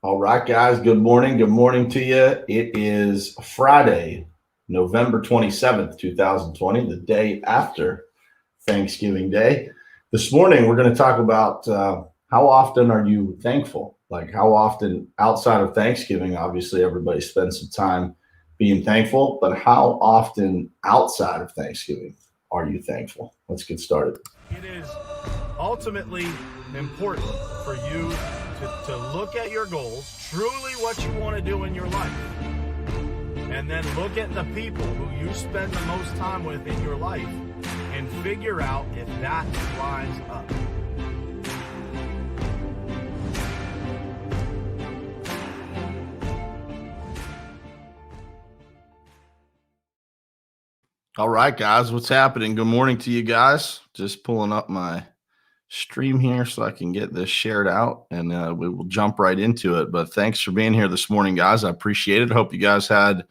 All right, guys. Good morning. Good morning to you. It is Friday, November 27th, 2020, the day after Thanksgiving Day. This morning, we're going to talk about how often are you thankful? Like, how often outside of Thanksgiving, obviously, everybody spends some time being thankful, but how often outside of Thanksgiving are you thankful? Let's get started. It is ultimately important for you to look at your goals, truly what you want to do in your life, and then look at the people who you spend the most time with in your life and figure out if that lines up. All right, guys, what's happening? Good morning to you guys. Just pulling up my stream here so I can get this shared out, and we will jump right into it. But thanks for being here this morning, guys. I appreciate it. Hope you guys had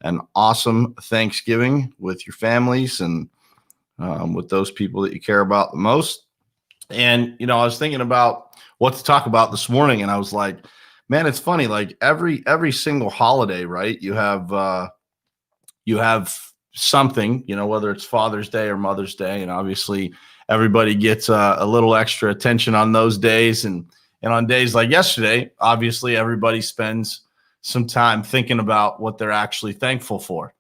an awesome Thanksgiving with your families and with those people that you care about the most. And, I was thinking about what to talk about this morning, and I was like, man, it's funny. Like every single holiday, right? You have something, whether it's Father's Day or Mother's Day. And obviously everybody gets a little extra attention on those days. And on days like yesterday, obviously everybody spends some time thinking about what they're actually thankful for.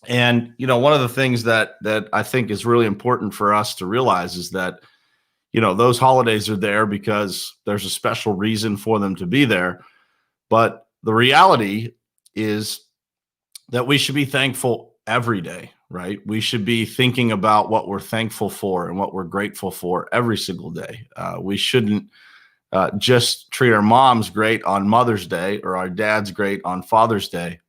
And, one of the things that I think is really important for us to realize is that, those holidays are there because there's a special reason for them to be there. But the reality is that we should be thankful every day, right? We should be thinking about what we're thankful for and what we're grateful for every single day. We shouldn't just treat our moms great on Mother's Day or our dads great on Father's Day,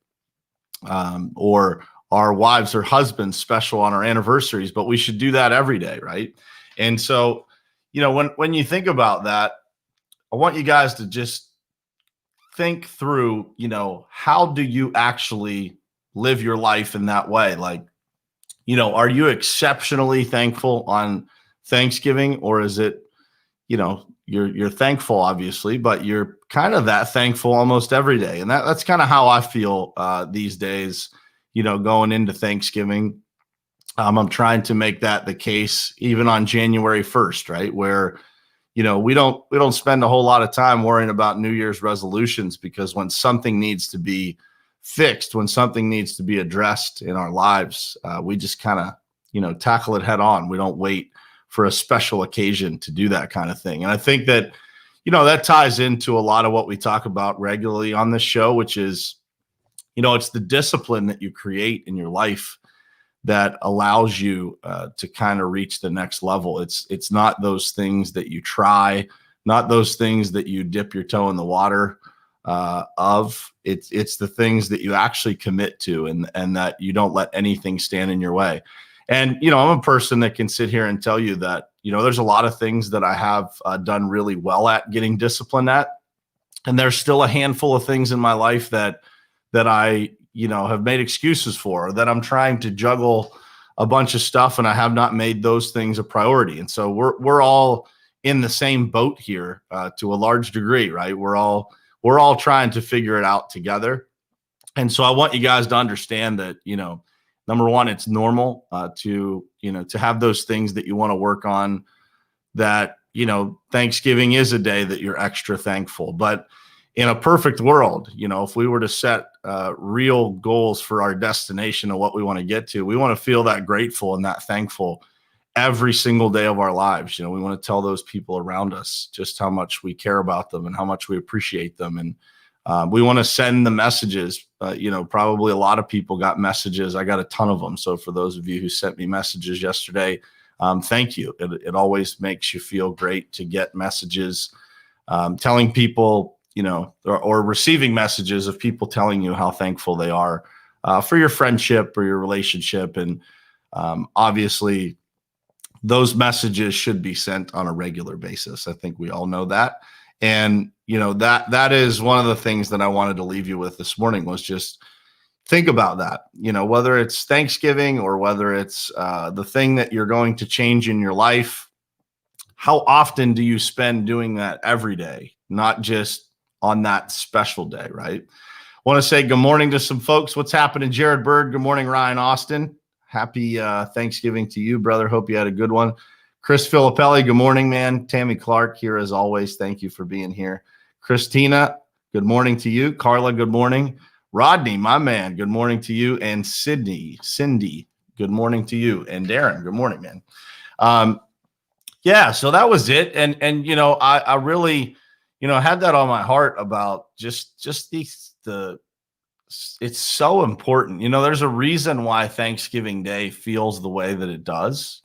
or our wives or husbands special on our anniversaries, but we should do that every day, right? And so, when you think about that, I want you guys to just think through, how do you actually live your life in that way? Like, are you exceptionally thankful on Thanksgiving, or is it, you're thankful, obviously, but you're kind of that thankful almost every day? And that's kind of how I feel these days, going into Thanksgiving. I'm trying to make that the case even on January 1st, right? Where, we don't spend a whole lot of time worrying about New Year's resolutions, because when something needs to be fixed, when something needs to be addressed in our lives, we just kind of, tackle it head on. We don't wait for a special occasion to do that kind of thing. And I think that, that ties into a lot of what we talk about regularly on this show, which is, it's the discipline that you create in your life that allows you to kind of reach the next level. It's not those things that you try, not those things that you dip your toe in the water of. It's the things that you actually commit to, and that you don't let anything stand in your way. And, I'm a person that can sit here and tell you that, there's a lot of things that I have done really well at getting disciplined at. And there's still a handful of things in my life that I, have made excuses for, that I'm trying to juggle a bunch of stuff, and I have not made those things a priority. And so we're all in the same boat here to a large degree, right? We're all trying to figure it out together. And so I want you guys to understand that, number one, it's normal to have those things that you want to work on, that, Thanksgiving is a day that you're extra thankful. But in a perfect world, if we were to set real goals for our destination of what we want to get to, we want to feel that grateful and that thankful every single day of our lives. We want to tell those people around us just how much we care about them and how much we appreciate them. And we want to send the messages. Probably a lot of people got messages. I got a ton of them. So for those of you who sent me messages yesterday, thank you. It always makes you feel great to get messages telling people, or receiving messages of people telling you how thankful they are for your friendship or your relationship. And obviously, those messages should be sent on a regular basis. I think we all know that. And, that is one of the things that I wanted to leave you with this morning, was just think about that, whether it's Thanksgiving or whether it's the thing that you're going to change in your life. How often do you spend doing that every day? Not just on that special day, right? Want to say good morning to some folks. What's happening, Jared Bird? Good morning, Ryan Austin. Happy Thanksgiving to you, brother. Hope you had a good one. Chris Filippelli, good morning, man. Tammy Clark here as always. Thank you for being here. Christina, good morning to you. Carla, good morning. Rodney, my man, good morning to you. And Cindy, good morning to you. And Darren, good morning, man. Yeah, so that was it. And I really, had that on my heart about just it's so important. There's a reason why Thanksgiving Day feels the way that it does.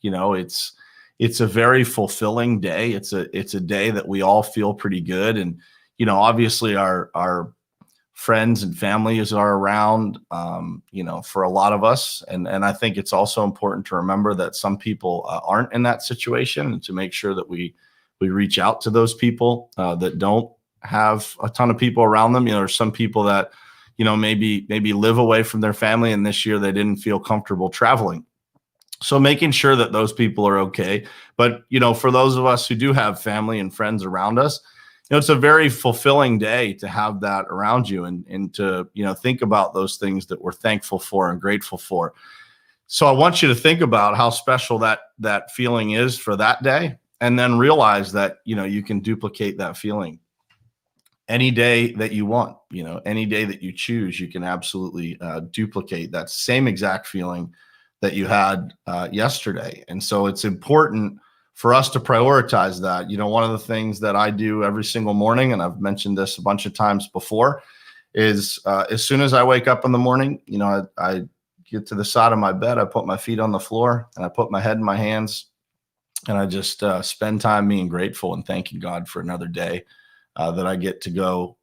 It's a very fulfilling day. It's a day that we all feel pretty good. And, obviously our friends and families are around, for a lot of us. And I think it's also important to remember that some people aren't in that situation, and to make sure that we reach out to those people that don't have a ton of people around them. There's some people that, maybe live away from their family, and this year they didn't feel comfortable traveling. So making sure that those people are okay. But, for those of us who do have family and friends around us, it's a very fulfilling day to have that around you, and to, think about those things that we're thankful for and grateful for. So I want you to think about how special that feeling is for that day, and then realize that, you can duplicate that feeling any day that you want. Any day that you choose, you can absolutely duplicate that same exact feeling that you had yesterday. And so it's important for us to prioritize that. One of the things that I do every single morning, and I've mentioned this a bunch of times before, is as soon as I wake up in the morning, I get to the side of my bed, I put my feet on the floor, and I put my head in my hands, and I just spend time being grateful and thanking God for another day that I get to go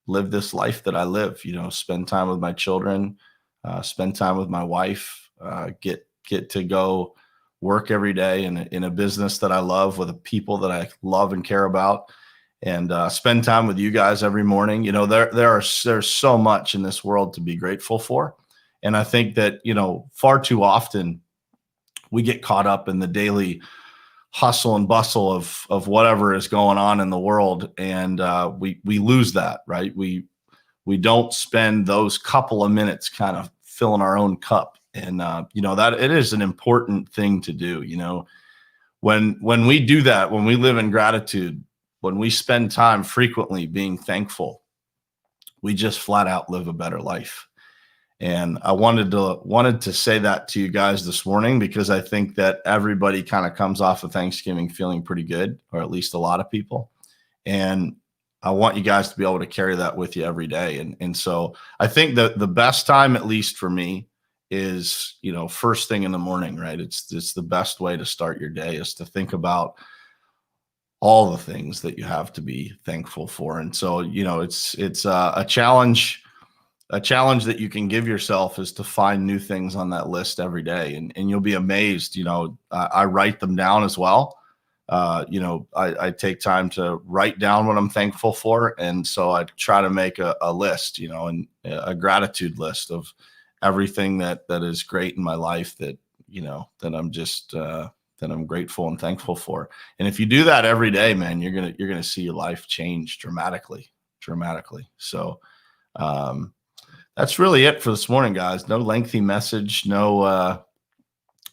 live this life that I live. Spend time with my children, spend time with my wife, get to go work every day in a business that I love, with the people that I love and care about, and spend time with you guys every morning. There's so much in this world to be grateful for. And I think that, far too often we get caught up in the daily hustle and bustle of whatever is going on in the world. And we lose that, right? We don't spend those couple of minutes kind of filling our own cup. And, that it is an important thing to do. When we do that, when we live in gratitude, when we spend time frequently being thankful, we just flat out live a better life. And I wanted to say that to you guys this morning, because I think that everybody kind of comes off of Thanksgiving feeling pretty good, or at least a lot of people. And I want you guys to be able to carry that with you every day. And so I think that the best time, at least for me, is, first thing in the morning, right? It's the best way to start your day, is to think about all the things that you have to be thankful for. And so, it's a challenge that you can give yourself, is to find new things on that list every day. And you'll be amazed. I write them down as well. I take time to write down what I'm thankful for. And so I try to make a list, and a gratitude list of everything that is great in my life that I'm just, that I'm grateful and thankful for. And if you do that every day, man, you're going to see your life change dramatically. So, that's really it for this morning, guys. No lengthy message, no,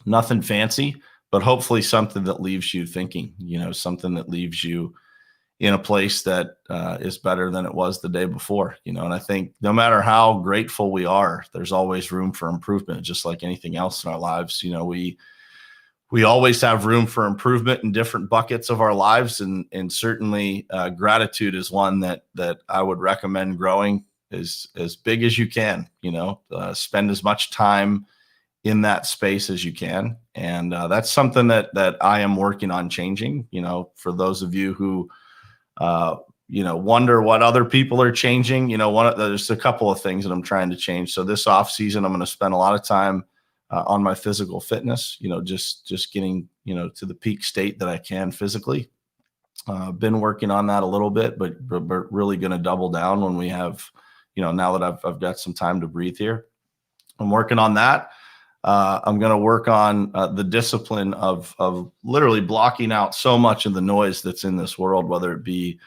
nothing fancy, but hopefully something that leaves you thinking, something that leaves you in a place that is better than it was the day before, and I think no matter how grateful we are, there's always room for improvement, just like anything else in our lives. We always have room for improvement in different buckets of our lives. And certainly gratitude is one that I would recommend growing as big as you can. Spend as much time in that space as you can. And that's something that I am working on changing. For those of you who wonder what other people are changing, there's a couple of things that I'm trying to change. So this off season, I'm going to spend a lot of time on my physical fitness, just getting, to the peak state that I can physically. Been working on that a little bit, but really going to double down when we have, now that I've got some time to breathe here. I'm working on that. I'm going to work on the discipline of literally blocking out so much of the noise that's in this world, whether it be,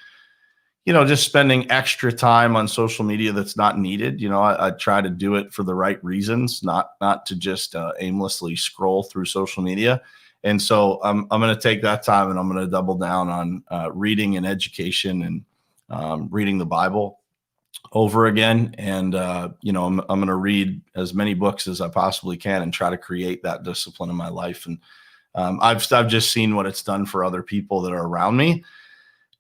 just spending extra time on social media that's not needed. I try to do it for the right reasons, not to just aimlessly scroll through social media. And so I'm going to take that time and I'm going to double down on reading and education and reading the Bible over again. And, I'm going to read as many books as I possibly can and try to create that discipline in my life. And I've just seen what it's done for other people that are around me.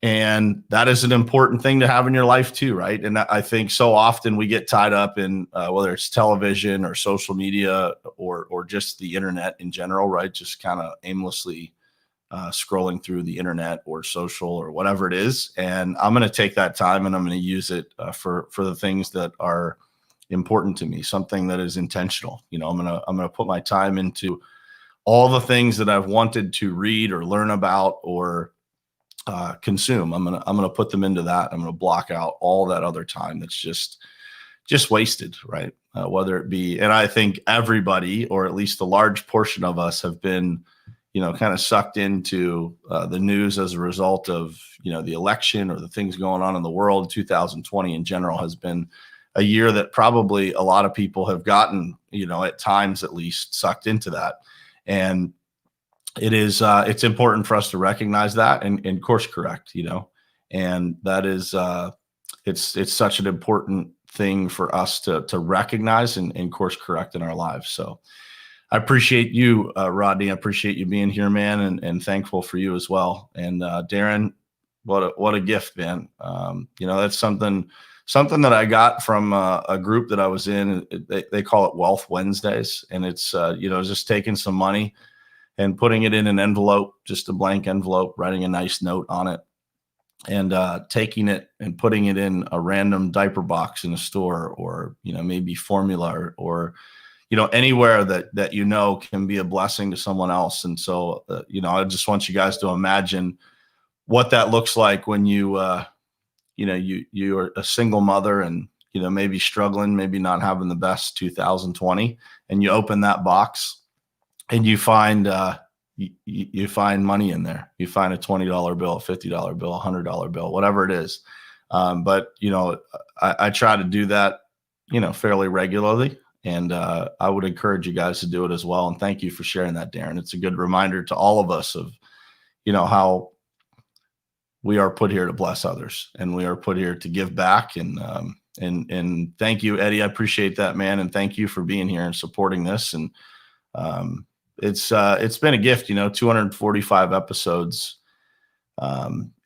And that is an important thing to have in your life too, right? And I think so often we get tied up in whether it's television or social media or just the internet in general, right? Just kind of aimlessly scrolling through the internet or social or whatever it is. And I'm going to take that time and I'm going to use it for the things that are important to me, something that is intentional. I'm going to put my time into all the things that I've wanted to read or learn about or consume. I'm gonna put them into that. I'm gonna block out all that other time that's just wasted, right? Whether it be, and I think everybody, or at least a large portion of us, have been, kind of sucked into the news as a result of the election or the things going on in the world. 2020 in general has been a year that probably a lot of people have gotten, at times at least, sucked into that. And it's important for us to recognize that and course correct, and that is, it's such an important thing for us to recognize and course correct in our lives. So I appreciate you, Rodney. I appreciate you being here, man, and thankful for you as well. And Darren, what a gift, man. That's something that I got from a group that I was in. They call it Wealth Wednesdays, and it's just taking some money and putting it in an envelope, just a blank envelope, writing a nice note on it, and taking it and putting it in a random diaper box in a store, or maybe formula, or anywhere that can be a blessing to someone else. And so I just want you guys to imagine what that looks like when you are a single mother and maybe struggling, maybe not having the best 2020, and you open that box and you find you find money in there. You find a $20 bill, a $50 bill, a $100 bill, whatever it is. But I try to do that, fairly regularly, and I would encourage you guys to do it as well. And thank you for sharing that, Darren. It's a good reminder to all of us of how we are put here to bless others, and we are put here to give back. And thank you, Eddie. I appreciate that, man, and thank you for being here and supporting this. And it's been a gift, 245 episodes.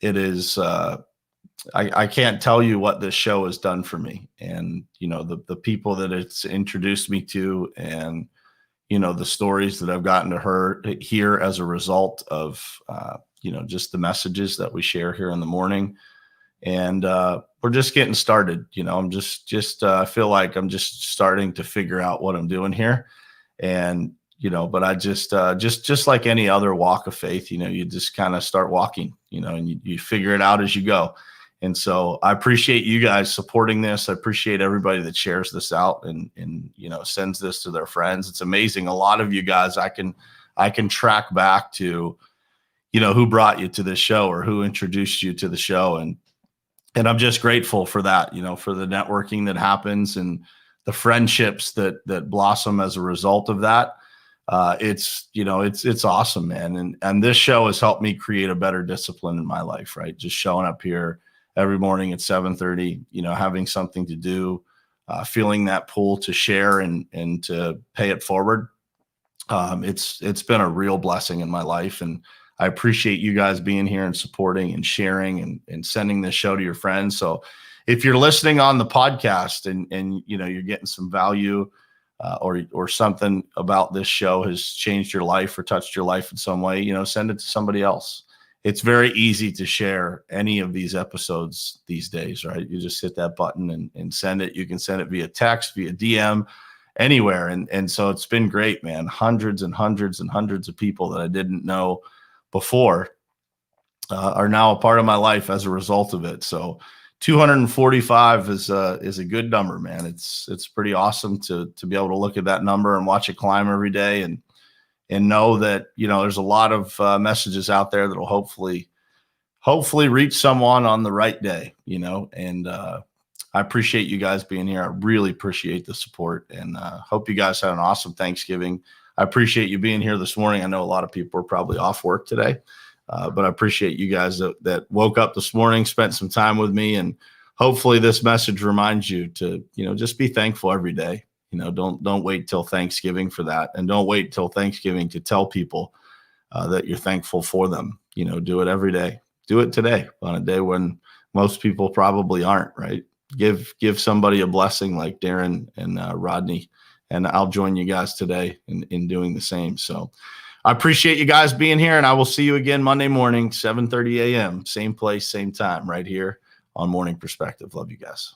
It is, I can't tell you what this show has done for me, and, the people that it's introduced me to, and, the stories that I've gotten to hear as a result of, just the messages that we share here in the morning. And, we're just getting started. I'm I feel like I'm just starting to figure out what I'm doing here. And, but I just like any other walk of faith, you just kind of start walking, and you figure it out as you go. And so I appreciate you guys supporting this. I appreciate everybody that shares this out and sends this to their friends. It's amazing. A lot of you guys, I can track back to, who brought you to this show or who introduced you to the show. And I'm just grateful for that, for the networking that happens and the friendships that blossom as a result of that. It's awesome, man. And this show has helped me create a better discipline in my life, right? Just showing up here every morning at 7:30, having something to do, feeling that pull to share and to pay it forward. It's been a real blessing in my life. And I appreciate you guys being here and supporting and sharing and sending this show to your friends. So if you're listening on the podcast and you're getting some value, or something about this show has changed your life or touched your life in some way, send it to somebody else. It's very easy to share any of these episodes these days, right? You just hit that button and send it. You can send it via text, via DM, anywhere. And so it's been great, man. Hundreds and hundreds and hundreds of people that I didn't know before are now a part of my life as a result of it. So 245 is a good number, man. It's pretty awesome to be able to look at that number and watch it climb every day and know that, there's a lot of messages out there that will hopefully hopefully reach someone on the right day, and I appreciate you guys being here. I really appreciate the support, and hope you guys had an awesome Thanksgiving. I appreciate you being here this morning. I know a lot of people are probably off work today, but I appreciate you guys that woke up this morning, spent some time with me, and hopefully this message reminds you to, just be thankful every day. Don't wait till Thanksgiving for that, and don't wait till Thanksgiving to tell people that you're thankful for them. Do it every day. Do it today on a day when most people probably aren't, right? Give somebody a blessing like Darren and Rodney, and I'll join you guys today in doing the same. So I appreciate you guys being here, and I will see you again Monday morning, 7:30 a.m., same place, same time, right here on Morning Perspective. Love you guys.